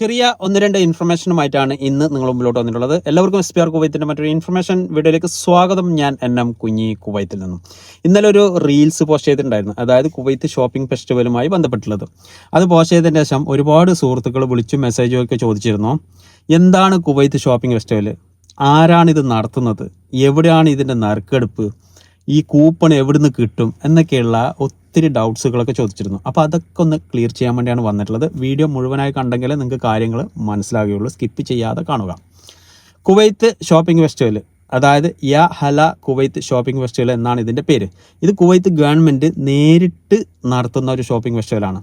ചെറിയ ഒന്ന് രണ്ട് ഇൻഫർമേഷനുമായിട്ടാണ് ഇന്ന് നിങ്ങൾ മുമ്പിലോട്ട് വന്നിട്ടുള്ളത്. എല്ലാവർക്കും SPR കുവൈത്തിൻ്റെ മറ്റൊരു ഇൻഫർമേഷൻ വീഡിയോയിലേക്ക് സ്വാഗതം. ഞാൻ NM കുഞ്ഞി കുവൈത്തിൽ നിന്നും. ഇന്നലെ ഒരു റീൽസ് പോസ്റ്റ് ചെയ്തിട്ടുണ്ടായിരുന്നു, അതായത് കുവൈത്ത് ഷോപ്പിംഗ് ഫെസ്റ്റിവലുമായി ബന്ധപ്പെട്ടുള്ളത്. അത് പോസ്റ്റ് ചെയ്തതിന് ശേഷം ഒരുപാട് സുഹൃത്തുക്കൾ വിളിച്ചും മെസ്സേജുമൊക്കെ ചോദിച്ചിരുന്നു, എന്താണ് കുവൈത്ത് ഷോപ്പിംഗ് ഫെസ്റ്റിവൽ, ആരാണിത് നടത്തുന്നത്, എവിടെയാണ് ഇതിൻ്റെ നറുക്കെടുപ്പ്, ഈ കൂപ്പൺ എവിടുന്ന് കിട്ടും എന്നൊക്കെയുള്ള ഒത്തിരി ഡൗട്ട്സുകളൊക്കെ ചോദിച്ചിരുന്നു. അപ്പോൾ അതൊക്കെ ഒന്ന് ക്ലിയർ ചെയ്യാൻ വേണ്ടിയാണ് വന്നിട്ടുള്ളത്. വീഡിയോ മുഴുവനായി കണ്ടെങ്കിലേ നിങ്ങൾക്ക് കാര്യങ്ങൾ മനസ്സിലാകുകയുള്ളൂ, സ്കിപ്പ് ചെയ്യാതെ കാണുക. കുവൈത്ത് ഷോപ്പിംഗ് ഫെസ്റ്റിവൽ, അതായത് യാ ഹല കുവൈത്ത് ഷോപ്പിംഗ് ഫെസ്റ്റിവൽ എന്നാണ് ഇതിൻ്റെ പേര്. ഇത് കുവൈത്ത് ഗവൺമെൻറ് നേരിട്ട് നടത്തുന്ന ഒരു ഷോപ്പിംഗ് ഫെസ്റ്റിവലാണ്.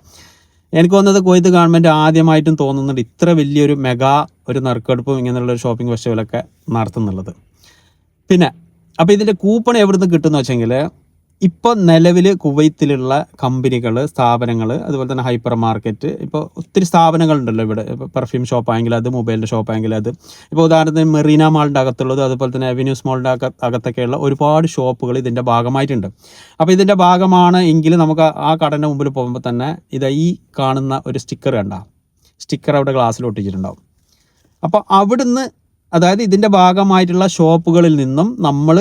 എനിക്ക് തോന്നുന്നത് കുവൈത്ത് ഗവൺമെൻറ് ആദ്യമായിട്ടും തോന്നുന്നുണ്ട് ഇത്ര വലിയൊരു മെഗാ ഒരു നറുക്കെടുപ്പും ഇങ്ങനെയുള്ള ഒരു ഷോപ്പിംഗ് ഫെസ്റ്റിവലൊക്കെ നടത്തുന്നുള്ളത്. പിന്നെ അപ്പോൾ ഇതിൻ്റെ കൂപ്പൺ എവിടുന്ന് കിട്ടുമെന്ന് വെച്ചെങ്കിൽ, ഇപ്പോൾ നിലവിൽ കുവൈത്തിലുള്ള കമ്പനികൾ, സ്ഥാപനങ്ങൾ, അതുപോലെ തന്നെ ഹൈപ്പർ മാർക്കറ്റ്, ഇപ്പോൾ ഒത്തിരി സ്ഥാപനങ്ങളുണ്ടല്ലോ ഇവിടെ. ഇപ്പോൾ പെർഫ്യൂം ഷോപ്പായെങ്കിൽ അത്, മൊബൈലിൻ്റെ ഷോപ്പായെങ്കിൽ അത്, ഇപ്പോൾ ഉദാഹരണത്തിന് മെറീന മാളിൻ്റെ അകത്തുള്ളത്, അതുപോലെ തന്നെ അവന്യൂസ് മാളിൻ്റെ അകത്തൊക്കെയുള്ള ഒരുപാട് ഷോപ്പുകൾ ഇതിൻ്റെ ഭാഗമായിട്ടുണ്ട്. അപ്പോൾ ഇതിൻ്റെ ഭാഗമാണ് എങ്കിൽ നമുക്ക് ആ കടൻ്റെ മുമ്പിൽ പോകുമ്പോൾ തന്നെ ഇത് ഈ കാണുന്ന ഒരു സ്റ്റിക്കർ കണ്ട, സ്റ്റിക്കർ അവിടെ ഗ്ലാസ്സിൽ ഒട്ടിച്ചിട്ടുണ്ടാവും. അപ്പോൾ അവിടുന്ന്, അതായത് ഇതിൻ്റെ ഭാഗമായിട്ടുള്ള ഷോപ്പുകളിൽ നിന്നും നമ്മൾ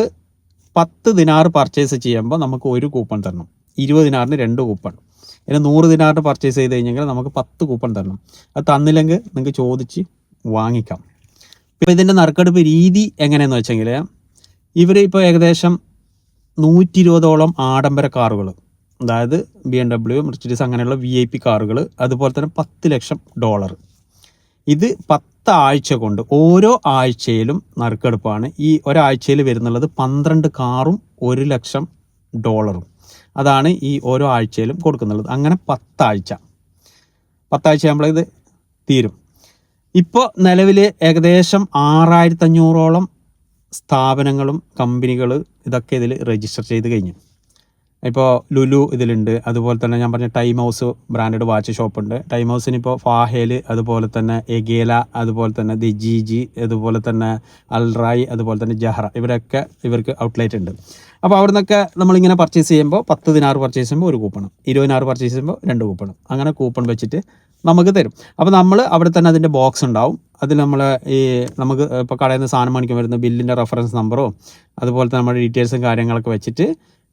10 ദിനാർ പർച്ചേസ് ചെയ്യുമ്പോൾ നമുക്ക് ഒരു കൂപ്പൺ തരണം. 20 ദിനാറിന് 2 കൂപ്പൺ. ഇനി 100 ദിനാറിന് പർച്ചേസ് ചെയ്ത് കഴിഞ്ഞെങ്കിൽ നമുക്ക് 10 കൂപ്പൺ തരണം. അത് തന്നില്ലെങ്കിൽ നിങ്ങൾക്ക് ചോദിച്ച് വാങ്ങിക്കാം. ഇപ്പോൾ ഇതിൻ്റെ നറുക്കെടുപ്പ് രീതി എങ്ങനെയെന്ന് വെച്ചെങ്കിൽ, ഇവർ ഇപ്പോൾ ഏകദേശം 120ഓളം ആഡംബര കാറുകൾ, അതായത് BMW, മെർസിഡീസ് അങ്ങനെയുള്ള VIP കാറുകൾ, അതുപോലെ തന്നെ $10 ലക്ഷം, ഇത് 10 ആഴ്ച കൊണ്ട് ഓരോ ആഴ്ചയിലും നറുക്കെടുപ്പാണ്. ഈ ഒരാഴ്ചയിൽ വരുന്നുള്ളത് 12 കാറും $1 ലക്ഷം. അതാണ് ഈ ഓരോ ആഴ്ചയിലും കൊടുക്കുന്നുള്ളത്. അങ്ങനെ 10 ആഴ്ച ആകുമ്പോൾ ഇത് തീരും. ഇപ്പോൾ നിലവിൽ ഏകദേശം 6500ഓളം സ്ഥാപനങ്ങളും കമ്പനികൾ ഇതൊക്കെ ഇതിൽ രജിസ്റ്റർ ചെയ്ത് കഴിഞ്ഞു. ഇപ്പോൾ ലുലു ഇതിലുണ്ട്, അതുപോലെ തന്നെ ഞാൻ പറഞ്ഞ ടൈം ഹൗസ് ബ്രാൻഡഡ് വാച്ച് ഷോപ്പുണ്ട്. ടൈം ഹൗസിന് ഇപ്പോൾ ഫാഹേൽ, അതുപോലെ തന്നെ എഗേല, അതുപോലെ തന്നെ ദിജീജി, അതുപോലെ തന്നെ അൽറായി, അതുപോലെ തന്നെ ജഹ്റ, ഇവർക്ക് ഔട്ട്ലെറ്റ് ഉണ്ട്. അപ്പോൾ അവിടെ നിന്നൊക്കെ നമ്മളിങ്ങനെ പർച്ചേസ് ചെയ്യുമ്പോൾ 10 ദിനാർ പർച്ചേസ് ചെയ്യുമ്പോൾ ഒരു കൂപ്പൺ, 20 ദിനാർ പർച്ചേസ് ചെയ്യുമ്പോൾ 2 കൂപ്പൺ, അങ്ങനെ കൂപ്പൺ വെച്ചിട്ട് നമുക്ക് തരും. അപ്പോൾ നമ്മൾ അവിടെ തന്നെ അതിൻ്റെ ബോക്സ് ഉണ്ടാവും. അതിൽ നമ്മൾ നമുക്ക് ഇപ്പോൾ കടയിൽ നിന്ന് സാധനം മേടിക്കാൻ വരുന്ന ബില്ലിൻ്റെ റെഫറൻസ് നമ്പറോ, അതുപോലെ തന്നെ നമ്മുടെ ഡീറ്റെയിൽസും കാര്യങ്ങളൊക്കെ വെച്ചിട്ട്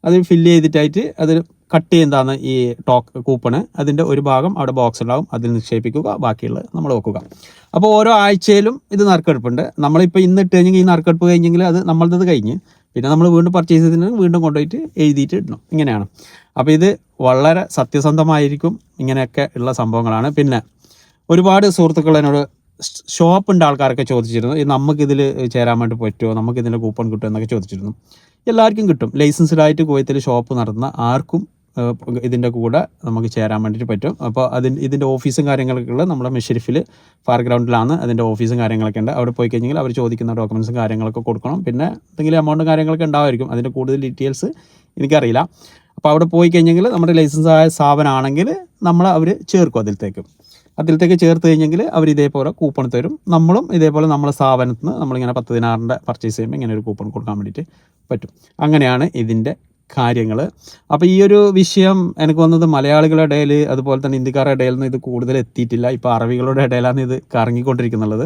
അത് ഫില്ല് ചെയ്തിട്ടായിട്ട് അത് കട്ട് ചെയ്യുന്നതാണ് ഈ കൂപ്പണ്. അതിൻ്റെ ഒരു ഭാഗം അവിടെ ബോക്സ് ഉണ്ടാവും, അതിൽ നിക്ഷേപിക്കുക, ബാക്കിയുള്ളത് നമ്മൾ വെക്കുക. അപ്പോൾ ഓരോ ആഴ്ചയിലും ഇത് നറുക്കെടുപ്പുണ്ട്. നമ്മളിപ്പോൾ ഇന്ന് ഇട്ട് കഴിഞ്ഞെങ്കിൽ ഈ നറുക്കെടുപ്പ് കഴിഞ്ഞെങ്കിൽ അത് നമ്മളത് കഴിഞ്ഞ് പിന്നെ നമ്മൾ വീണ്ടും പർച്ചേസ് ചെയ്തിട്ടുണ്ടെങ്കിൽ വീണ്ടും കൊണ്ടുപോയിട്ട് എഴുതിയിട്ട് ഇടണം. ഇങ്ങനെയാണ്. അപ്പോൾ ഇത് വളരെ സത്യസന്ധമായിരിക്കും. ഇങ്ങനെയൊക്കെ ഉള്ള സംഭവങ്ങളാണ്. പിന്നെ ഒരുപാട് സുഹൃത്തുക്കൾ എന്നോട്, ഷോപ്പുണ്ട് ആൾക്കാരൊക്കെ ചോദിച്ചിരുന്നു, നമുക്കിതിൽ ചേരാൻ വേണ്ടി പറ്റുമോ, നമുക്കിതിൻ്റെ കൂപ്പൺ കിട്ടുമോ എന്നൊക്കെ ചോദിച്ചിരുന്നു. എല്ലാവർക്കും കിട്ടും. ലൈസൻസ്ഡായിട്ട് കുവൈത്തിൽ ഷോപ്പ് നടത്തുന്ന ആർക്കും ഇതിൻ്റെ കൂടെ നമുക്ക് ചേരാൻ വേണ്ടിയിട്ട് പറ്റും. അപ്പോൾ ഇതിൻ്റെ ഓഫീസും കാര്യങ്ങളൊക്കെ ഉള്ളത് നമ്മുടെ മെഷരിഫിൽ ഫാർഗ്രൗണ്ടിലാണ് അതിൻ്റെ ഓഫീസും കാര്യങ്ങളൊക്കെ ഉണ്ട്. അവിടെ പോയി കഴിഞ്ഞെങ്കിൽ അവർ ചോദിക്കുന്ന ഡോക്യുമെൻറ്റ്സും കാര്യങ്ങളൊക്കെ കൊടുക്കണം. പിന്നെ എന്തെങ്കിലും എമൗണ്ടും കാര്യങ്ങളൊക്കെ ഉണ്ടാവുമായിരിക്കും. അതിൻ്റെ കൂടുതൽ ഡീറ്റെയിൽസ് എനിക്കറിയില്ല. അപ്പോൾ അവിടെ പോയി കഴിഞ്ഞെങ്കിൽ നമ്മുടെ ലൈസൻസ് ആയ സ്ഥാപനമാണെങ്കിൽ അവർ ചേർക്കും അതിലത്തേക്ക് ചേർത്ത് കഴിഞ്ഞെങ്കിൽ അവർ ഇതേപോലെ കൂപ്പൺ തരും. നമ്മളും ഇതേപോലെ നമ്മളെ സ്ഥാപനത്തിൽ നിന്ന് നമ്മളിങ്ങനെ 10 ദിനാറിൻ്റെ പർച്ചേസ് ചെയ്യുമ്പോൾ ഇങ്ങനെ ഒരു കൂപ്പൺ കൊടുക്കാൻ വേണ്ടിയിട്ട് പറ്റും. അങ്ങനെയാണ് ഇതിൻ്റെ കാര്യങ്ങൾ. അപ്പോൾ ഈ ഒരു വിഷയം എനിക്ക് വന്നത് മലയാളികളുടെ ഇടയിൽ, അതുപോലെ തന്നെ ഇന്ത്യക്കാരുടെ ഇടയിൽ നിന്ന് ഇത് കൂടുതൽ എത്തിയിട്ടില്ല. ഇപ്പോൾ അറബികളുടെ ഇടയിലാണ് ഇത് കറങ്ങിക്കൊണ്ടിരിക്കുന്നുള്ളത്.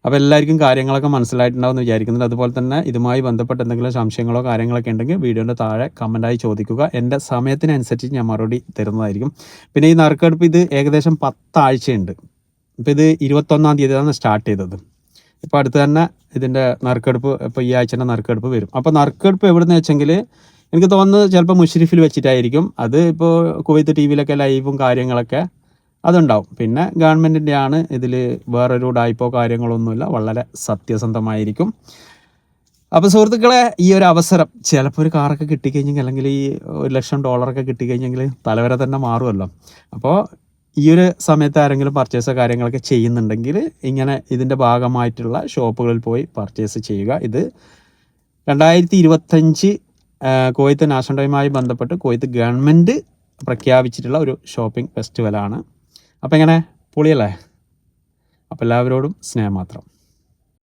അപ്പോൾ എല്ലാവർക്കും കാര്യങ്ങളൊക്കെ മനസ്സിലായിട്ടുണ്ടാവും എന്ന് വിചാരിക്കുന്നുണ്ട്. അതുപോലെ തന്നെ ഇതുമായി ബന്ധപ്പെട്ട് എന്തെങ്കിലും സംശയങ്ങളോ കാര്യങ്ങളൊക്കെ ഉണ്ടെങ്കിൽ വീഡിയോൻ്റെ താഴെ കമൻറ്റായി ചോദിക്കുക. എൻ്റെ സമയത്തിനനുസരിച്ച് ഞാൻ മറുപടി തരുന്നതായിരിക്കും. പിന്നെ ഈ നറുക്കെടുപ്പ് ഇത് ഏകദേശം 10 ആഴ്ചയുണ്ട്. ഇപ്പോൾ ഇത് 21-ാം തീയതിയാണ് സ്റ്റാർട്ട് ചെയ്തത്. ഇപ്പോൾ അടുത്ത് തന്നെ ഇതിൻ്റെ നറുക്കെടുപ്പ്, ഇപ്പോൾ ഈ ആഴ്ചൻ്റെ നറുക്കെടുപ്പ് വരും. അപ്പോൾ നറുക്കെടുപ്പ് എവിടെയെന്ന് വെച്ചെങ്കിൽ എനിക്ക് തോന്നുന്നത് ചിലപ്പോൾ മുഷരിഫിൽ വെച്ചിട്ടായിരിക്കും. അത് ഇപ്പോൾ കുവൈത്ത് TVയിലൊക്കെ ലൈവും കാര്യങ്ങളൊക്കെ അതുണ്ടാവും. പിന്നെ ഗവൺമെൻറ്റിൻ്റെ ആണ്. ഇതിൽ വേറൊരു ഡായ്പോ കാര്യങ്ങളൊന്നുമില്ല, വളരെ സത്യസന്ധമായിരിക്കും. അപ്പോൾ സുഹൃത്തുക്കളെ, ഈ ഒരു അവസരം, ചിലപ്പോൾ ഒരു കാറൊക്കെ കിട്ടിക്കഴിഞ്ഞെങ്കിൽ, അല്ലെങ്കിൽ ഈ $1 ലക്ഷം കിട്ടിക്കഴിഞ്ഞെങ്കിൽ തലവരെ തന്നെ മാറുമല്ലോ. അപ്പോൾ ഈ ഒരു സമയത്ത് ആരെങ്കിലും പർച്ചേസോ കാര്യങ്ങളൊക്കെ ചെയ്യുന്നുണ്ടെങ്കിൽ ഇങ്ങനെ ഇതിൻ്റെ ഭാഗമായിട്ടുള്ള ഷോപ്പുകളിൽ പോയി പർച്ചേസ് ചെയ്യുക. ഇത് 2025 കുവൈത്ത് നാഷണൽ ഡേയുമായി ബന്ധപ്പെട്ട് കുവൈത്ത് ഗവൺമെൻറ് പ്രഖ്യാപിച്ചിട്ടുള്ള ഒരു ഷോപ്പിംഗ് ഫെസ്റ്റിവലാണ്. അപ്പോൾ എങ്ങനെ പൊളിയല്ലേ? അപ്പോൾ എല്ലാവരോടും സ്നേഹം മാത്രം.